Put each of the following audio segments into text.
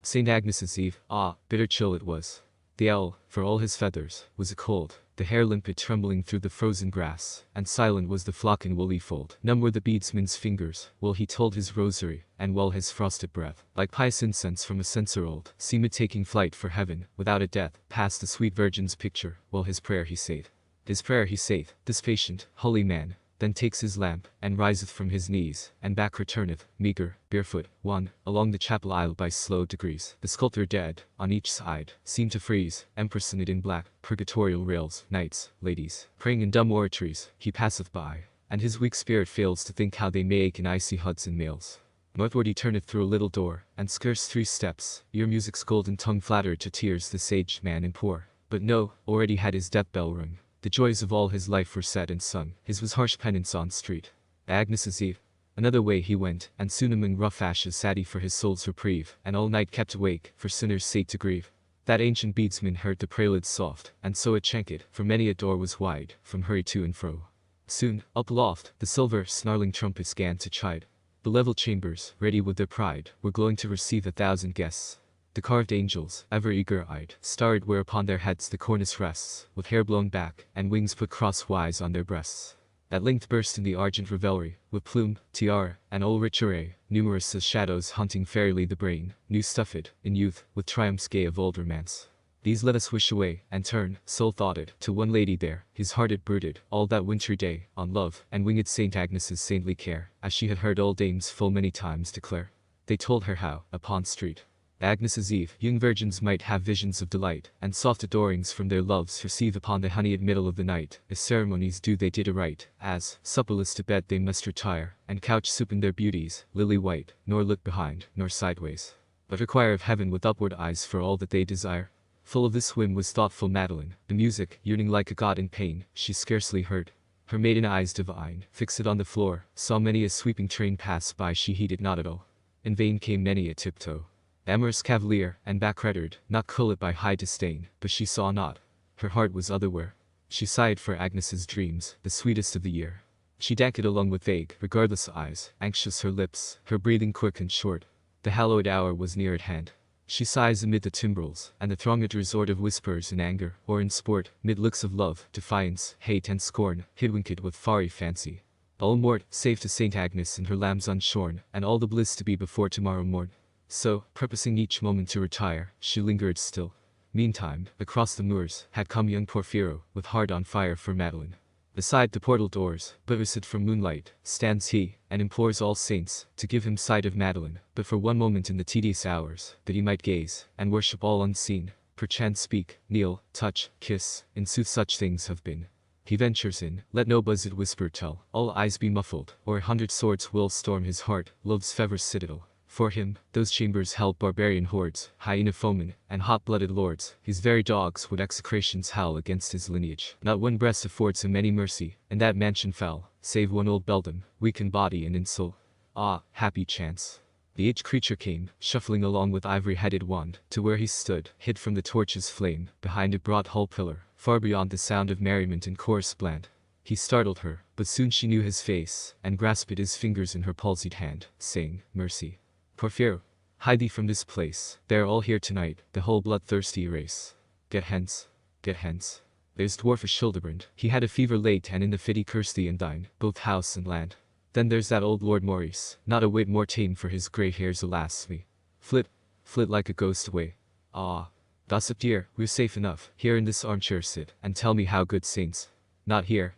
St. Agnes's Eve, ah, bitter chill it was. The owl, for all his feathers, was a cold, the hair limpid trembling through the frozen grass, and silent was the flock in woolly fold. Numb were the beadsman's fingers, while he told his rosary, and while his frosted breath, like pious incense from a censer old, seemed taking flight for heaven, without a death, past the sweet Virgin's picture, while his prayer he saith. His prayer he saith, this patient, holy man, then takes his lamp, and riseth from his knees, and back returneth, meagre, barefoot, wan, along the chapel aisle by slow degrees. The sculptor dead, on each side, seemed to freeze, empressed in black, purgatorial rails, knights, ladies, praying in dumb oratories, he passeth by, and his weak spirit fails to think how they may ache in icy huts and mails. Northward he turneth through a little door, and scarce 3 steps, ere music's golden tongue flattered to tears this aged man and poor. But no, already had his death bell rung. The joys of all his life were said and sung. His was harsh penance on street. Agnes's Eve. Another way he went, and soon among rough ashes sat he for his soul's reprieve, and all night kept awake, for sinners' sake to grieve. That ancient beadsman heard the preludes soft, and so it chanked, for many a door was wide, from hurry to and fro. Soon, up aloft, the silver, snarling trumpets gan to chide. The level chambers, ready with their pride, were glowing to receive 1,000 guests. The carved angels, ever eager-eyed, starred where upon their heads the cornice rests, with hair blown back, and wings put crosswise on their breasts. At length burst in the argent revelry, with plume, tiara, and all rich array, numerous as shadows haunting fairly the brain, new stuffed, in youth, with triumphs gay of old romance. These let us wish away, and turn, soul-thoughted, to one lady there, his heart it brooded, all that wintry day, on love, and winged St. Agnes's saintly care, as she had heard old dames full many times declare. They told her how, upon street Agnes's Eve, young virgins might have visions of delight, and soft adorings from their loves receive upon the honeyed middle of the night, as ceremonies do they did aright, as, supperless to bed they must retire, and couch soup in their beauties, lily white, nor look behind, nor sideways, but require of heaven with upward eyes for all that they desire. Full of this whim was thoughtful Madeline, the music, yearning like a god in pain, she scarcely heard. Her maiden eyes divine, fixed on the floor, saw many a sweeping train pass by, she heeded not at all. In vain came many a tiptoe, amorous cavalier, and back-rettered, not cooled by high disdain, but she saw not. Her heart was otherwhere. She sighed for Agnes's dreams, the sweetest of the year. She danced along with vague, regardless eyes, anxious her lips, her breathing quick and short. The hallowed hour was near at hand. She sighs amid the timbrels, and the thronged resort of whispers in anger, or in sport, mid looks of love, defiance, hate and scorn, hidwinked with fiery fancy. All mort, save to St. Agnes and her lambs unshorn, and all the bliss to be before tomorrow morn. So, purposing each moment to retire, she lingered still. Meantime, across the moors, had come young Porphyro, with heart on fire for Madeline. Beside the portal doors, buttressed from moonlight, stands he, and implores all saints, to give him sight of Madeline, but for one moment in the tedious hours, that he might gaze, and worship all unseen, perchance speak, kneel, touch, kiss, in sooth such things have been. He ventures in, let no buzzed whisper tell, all eyes be muffled, or 100 swords will storm his heart, love's fever citadel. For him, those chambers held barbarian hordes, hyena foemen, and hot-blooded lords. His very dogs would execrations howl against his lineage. Not one breast affords him any mercy, in that mansion fell, save one old beldam, weak in body and in soul. Ah, happy chance! The aged creature came, shuffling along with ivory-headed wand, to where he stood, hid from the torch's flame, behind a broad hall pillar, far beyond the sound of merriment and chorus bland. He startled her, but soon she knew his face, and grasped his fingers in her palsied hand, saying, "Mercy! Porphyro, hide thee from this place, they are all here tonight, the whole bloodthirsty race. Get hence, get hence. There's dwarfish Childebrand, he had a fever late, and in the fit he cursed thee and thine, both house and land. Then there's that old Lord Maurice, not a whit more tame for his grey hairs, alas me. Flit, flit like a ghost away. Ah, gossip dear, we're safe enough, here in this armchair sit, and tell me how good saints. Not here,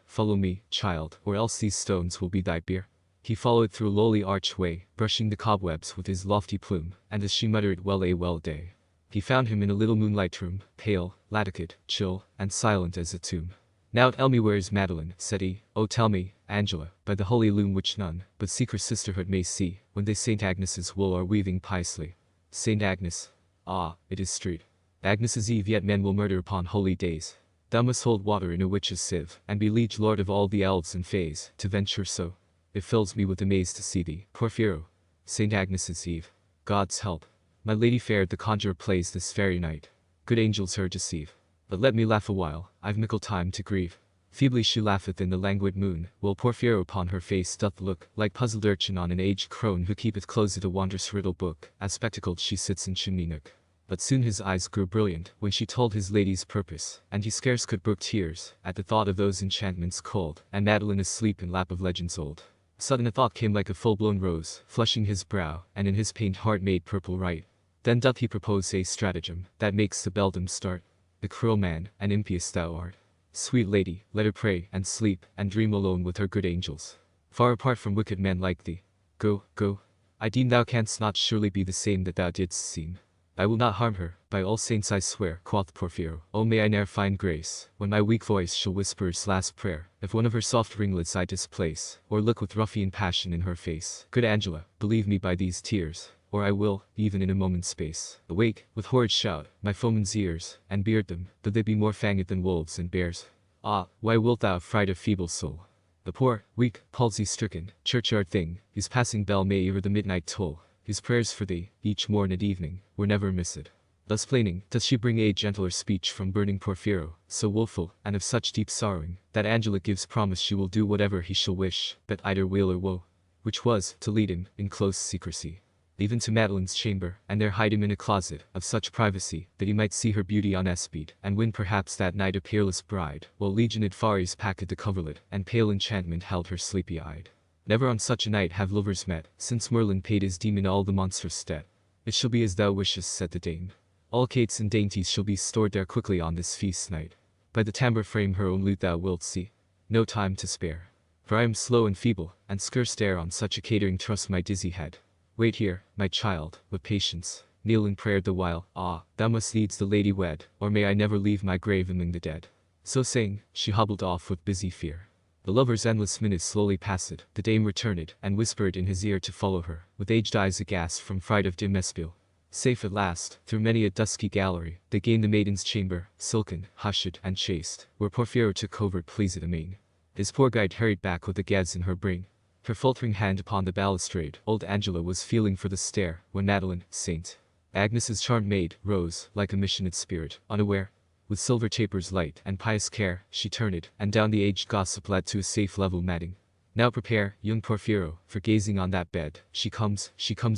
follow me, child, or else these stones will be thy bier." He followed through a lowly archway, brushing the cobwebs with his lofty plume, and as she muttered well a day, he found him in a little moonlight room, pale, laticate, chill, and silent as a tomb. "Now tell me where is Madeline," said he. "Oh tell me, Angela, by the holy loom which none but secret sisterhood may see, when they St. Agnes's wool are weaving piously. St. Agnes, ah, it is street. Agnes's Eve, yet men will murder upon holy days. Thou must hold water in a witch's sieve, and be liege lord of all the elves and fays, to venture so. It fills me with amaze to see thee, Porphyro. St. Agnes's Eve. God's help. My lady fair the conjurer plays this very night. Good angels her deceive. But let me laugh a while, I've mickle time to grieve. Feebly she laugheth in the languid moon, while Porphyro upon her face doth look, like puzzled urchin on an aged crone who keepeth closed a wondrous riddle book, as spectacled she sits in chimney nook. But soon his eyes grew brilliant, when she told his lady's purpose, and he scarce could brook tears, at the thought of those enchantments cold, and Madeline asleep in lap of legends old. Sudden a thought came like a full-blown rose, flushing his brow, and in his pained heart made purple right. Then doth he propose a stratagem, that makes the beldam start. The cruel man, and impious thou art. Sweet lady, let her pray, and sleep, and dream alone with her good angels. Far apart from wicked men like thee. Go, go. I deem thou canst not surely be the same that thou didst seem. I will not harm her, by all saints I swear, quoth Porphyro. Oh may I ne'er find grace, when my weak voice shall whisper its last prayer, if one of her soft ringlets I displace, or look with ruffian passion in her face. Good Angela, believe me by these tears, or I will, even in a moment's space, awake, with horrid shout, my foemen's ears, and beard them, though they be more fanged than wolves and bears. Ah, why wilt thou affright a feeble soul? The poor, weak, palsy-stricken, churchyard thing, whose passing bell may ere the midnight toll, whose prayers for thee, each morn and evening, were never missed. Thus plaining, doth she bring a gentler speech from burning Porphyro, so woeful, and of such deep sorrowing, that Angela gives promise she will do whatever he shall wish, but either weal or woe. Which was, to lead him, in close secrecy, even to Madeline's chamber, and there hide him in a closet, of such privacy, that he might see her beauty unespied, and win perhaps that night a peerless bride, while legioned Faeries packed the coverlet, and pale enchantment held her sleepy-eyed. Never on such a night have lovers met, since Merlin paid his demon all the monstrous debt. It shall be as thou wishest, said the dame. All cates and dainties shall be stored there quickly on this feast night. By the tambour frame her own lute thou wilt see. No time to spare. For I am slow and feeble, and scarce dare on such a catering trust my dizzy head. Wait here, my child, with patience, kneel in prayer the while. Ah, thou must needs the lady wed, or may I never leave my grave among the dead. So saying, she hobbled off with busy fear. The lover's endless minutes slowly passed, the dame returned, and whispered in his ear to follow her, with aged eyes aghast from fright of dim espial. Safe at last, through many a dusky gallery, they gained the maiden's chamber, silken, hushed, and chaste, where Porphyro took covert pleased amain. His poor guide hurried back with the gads in her brain. Her faltering hand upon the balustrade, old Angela was feeling for the stair, when Madeline, Saint Agnes's charmed maid, rose, like a missionate spirit, unaware. With silver tapers light and pious care, she turned, and down the aged gossip led to a safe level matting. Now prepare, young Porphyro, for gazing on that bed. She comes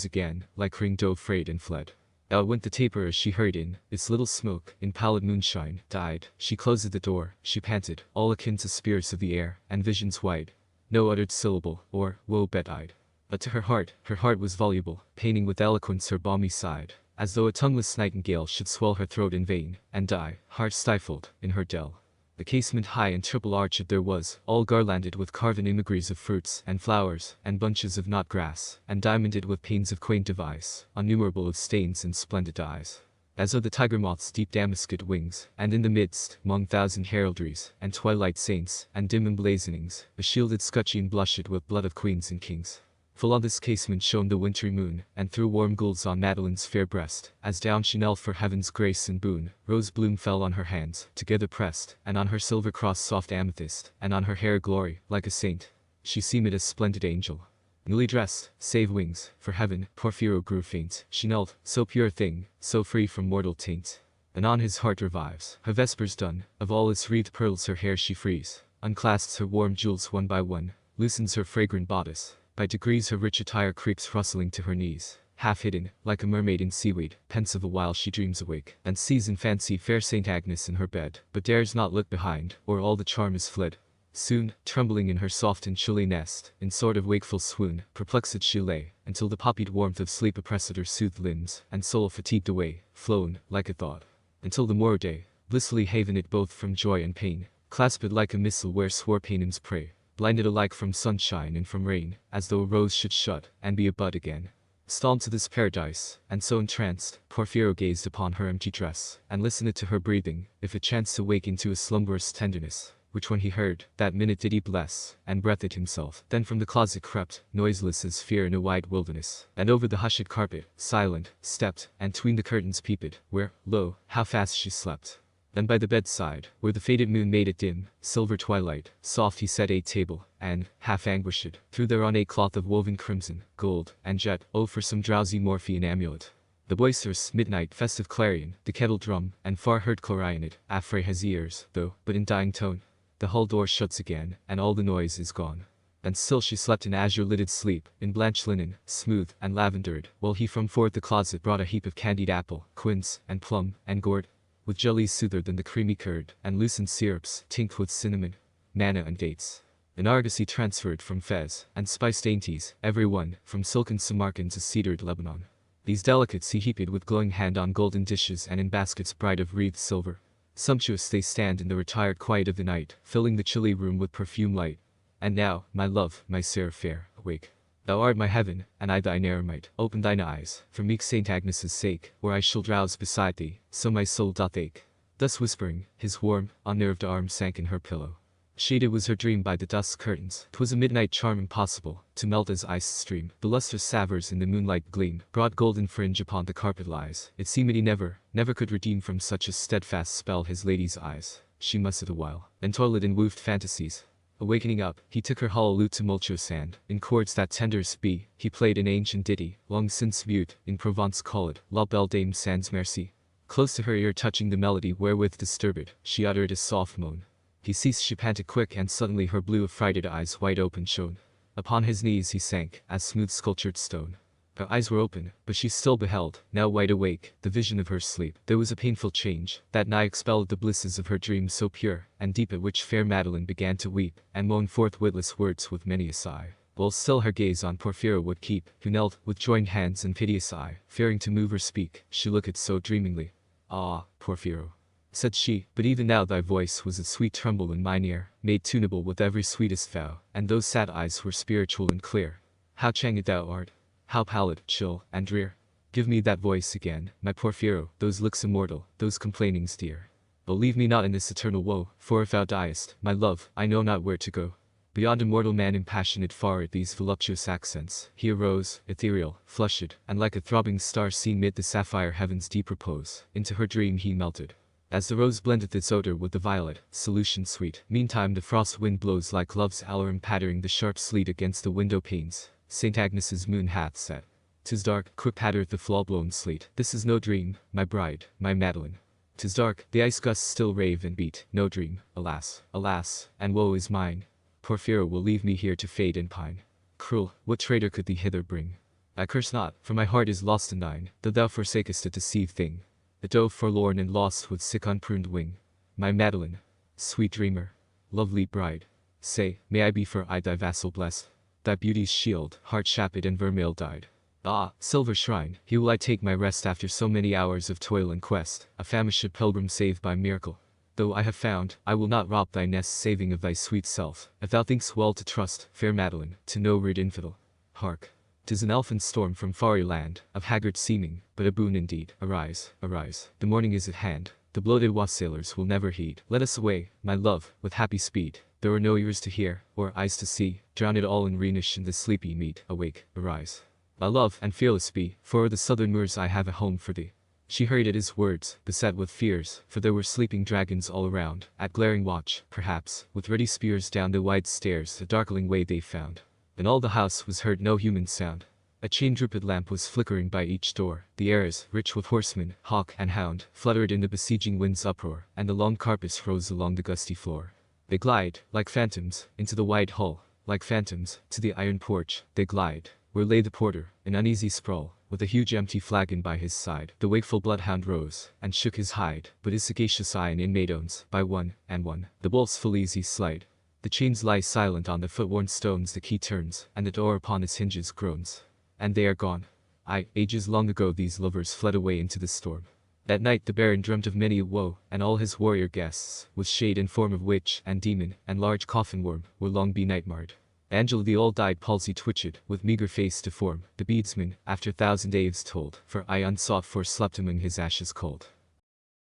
again, like ring dove frayed and fled. Out went the taper as she hurried in, its little smoke, in pallid moonshine, died. She closed the door, she panted, all akin to spirits of the air, and visions wide. No uttered syllable, or, woe bet-eyed. But to her heart was voluble, painting with eloquence her balmy side, as though a tongueless nightingale should swell her throat in vain, and die, heart stifled, in her dell. The casement high and triple arched there was, all garlanded with carven imageries of fruits, and flowers, and bunches of knot grass, and diamonded with panes of quaint device, innumerable of stains and splendid dyes. As of the tiger moth's deep damasked wings, and in the midst, 'mong thousand heraldries, and twilight saints, and dim emblazonings, a shielded scutcheon blushed with blood of queens and kings. Full on this casement shone the wintry moon, and threw warm gulds on Madeline's fair breast, as down she knelt for heaven's grace and boon. Rose bloom fell on her hands, together pressed, and on her silver cross soft amethyst, and on her hair glory, like a saint. She seemed a splendid angel. Newly dressed, save wings, for heaven, Porphyro grew faint. She knelt, so pure a thing, so free from mortal taint. Anon his heart revives, her vespers done, of all its wreathed pearls her hair she frees, unclasps her warm jewels one by one, loosens her fragrant bodice. By degrees her rich attire creeps rustling to her knees, half hidden, like a mermaid in seaweed, pensive awhile she dreams awake, and sees in fancy fair Saint Agnes in her bed, but dares not look behind, or all the charm is fled. Soon, trembling in her soft and chilly nest, in sort of wakeful swoon, perplexed she lay, until the poppied warmth of sleep oppressed her soothed limbs, and soul fatigued away, flown, like a thought. Until the morrow day, blissfully havened both from joy and pain, clasped like a missile where swore Paynims prey. Blinded alike from sunshine and from rain, as though a rose should shut, and be a bud again. Stalled to this paradise, and so entranced, Porphyro gazed upon her empty dress, and listened to her breathing, if it chanced to wake into a slumberous tenderness, which when he heard, that minute did he bless, and breathed himself. Then from the closet crept, noiseless as fear in a wide wilderness, and over the hushed carpet, silent, stepped, and 'tween the curtains peeped, where, lo, how fast she slept. Then by the bedside, where the faded moon made it dim, silver twilight, soft he set a table, and, half anguished, threw thereon a cloth of woven crimson, gold, and jet. Oh for some drowsy Morphean amulet! The boisterous, midnight, festive clarion, the kettle drum, and far-heard clarionet, affray his ears, though, but in dying tone. the hall door shuts again, and all the noise is gone. And still she slept in azure-lidded sleep, in blanched linen, smooth and lavendered, while he from forth the closet brought a heap of candied apple, quince, and plum, and gourd, with jellies soother than the creamy curd, and loosened syrups, tinct with cinnamon, manna and dates. An argosy transferred from Fez, and spiced dainties, every one, from silken Samarkand to cedared Lebanon. These delicates he heaped with glowing hand on golden dishes and in baskets bright of wreathed silver. Sumptuous they stand in the retired quiet of the night, filling the chilly room with perfume light. And now, my love, my seraph fair, awake. Thou art my heaven, and I thine eremite. Open thine eyes, for meek Saint Agnes' sake, where I shall drowse beside thee, so my soul doth ache. Thus whispering, his warm, unnerved arm sank in her pillow. Shaded was her dream by the dusk curtains. 'Twas a midnight charm impossible to melt as ice stream. The lustrous savors in the moonlight gleam. Broad golden fringe upon the carpet lies. It seemed he never could redeem from such a steadfast spell his lady's eyes. She must sit a while, then toiled in woofed fantasies. Awakening up, he took her hollow lute tumultuous hand. In chords that tenderest be, he played an ancient ditty, long since mute, in Provence call it, La Belle Dame sans merci. Close to her ear touching the melody wherewith disturbed, she uttered a soft moan. He ceased, she panted quick, and suddenly her blue affrighted eyes wide open shone. Upon his knees he sank, as smooth sculptured stone. Her eyes were open, but she still beheld, now wide awake, the vision of her sleep. There was a painful change, that nigh expelled the blisses of her dream so pure and deep, at which fair Madeline began to weep, and moan forth witless words with many a sigh. While still her gaze on Porphyro would keep, who knelt, with joined hands and piteous eye, fearing to move or speak, she looked so dreamingly. "Ah, Porphyro," said she, but even now thy voice was a sweet tremble in mine ear, made tunable with every sweetest vow, and those sad eyes were spiritual and clear. How changed thou art! How pallid, chill, and drear! Give me that voice again, my Porphyro, those looks immortal, those complainings dear. But leave me not in this eternal woe, for if thou diest, my love, I know not where to go. Beyond a mortal man impassioned far at these voluptuous accents, he arose, ethereal, flushed, and like a throbbing star seen mid the sapphire heaven's deep repose, into her dream he melted. As the rose blendeth its odor with the violet, solution sweet, meantime the frost wind blows like love's alarum pattering the sharp sleet against the window panes. Saint Agnes's moon hath set. 'Tis dark, quick pattereth the flaw-blown sleet. This is no dream, my bride, my Madeline. 'Tis dark, the ice gusts still rave and beat. No dream, alas, alas, and woe is mine. Porphyro will leave me here to fade and pine. Cruel, what traitor could thee hither bring? I curse not, for my heart is lost in thine, though thou forsakest a deceived thing. A dove forlorn and lost with sick unpruned wing. My Madeline, sweet dreamer, lovely bride, say, may I be for aye thy vassal blessed? Thy beauty's shield, heart shapped and vermeil dyed. Ah, silver shrine, here will I take my rest after so many hours of toil and quest, a famished pilgrim saved by miracle. Though I have found, I will not rob thy nest saving of thy sweet self, if thou think'st well to trust, fair Madeline, to no rude infidel. Hark! 'Tis an elfin storm from fairy land, of haggard seeming, but a boon indeed. Arise, arise, the morning is at hand, the bloated wassailers will never heed. Let us away, my love, with happy speed. There are no ears to hear, or eyes to see, drown it all in Rhenish in the sleepy mead. Awake, arise, my love, and fearless be, for o'er the southern moors I have a home for thee. She hurried at his words, beset with fears, for there were sleeping dragons all around, at glaring watch, perhaps, with ready spears down the wide stairs a darkling way they found. In all the house was heard no human sound. A chain-drooped lamp was flickering by each door. The airs, rich with horseman, hawk, and hound, fluttered in the besieging wind's uproar, and the long carpets rose along the gusty floor. They glide, like phantoms, into the wide hall, like phantoms, to the iron porch, they glide, where lay the porter, in uneasy sprawl, with a huge empty flagon by his side. The wakeful bloodhound rose, and shook his hide, but his sagacious eye and inmate owns, by one, and one, the bolts full easy slide. The chains lie silent on the foot-worn stones, the key turns, and the door upon its hinges groans. And they are gone. Aye, ages long ago these lovers fled away into the storm. That night the Baron dreamt of many a woe, and all his warrior guests, with shade and form of witch and demon, and large coffin worm, were long benight-marred. Angela the old-eyed palsy twitched, with meager face deformed, the beadsman, after 1,000 days told, for I unsought for slept among his ashes cold.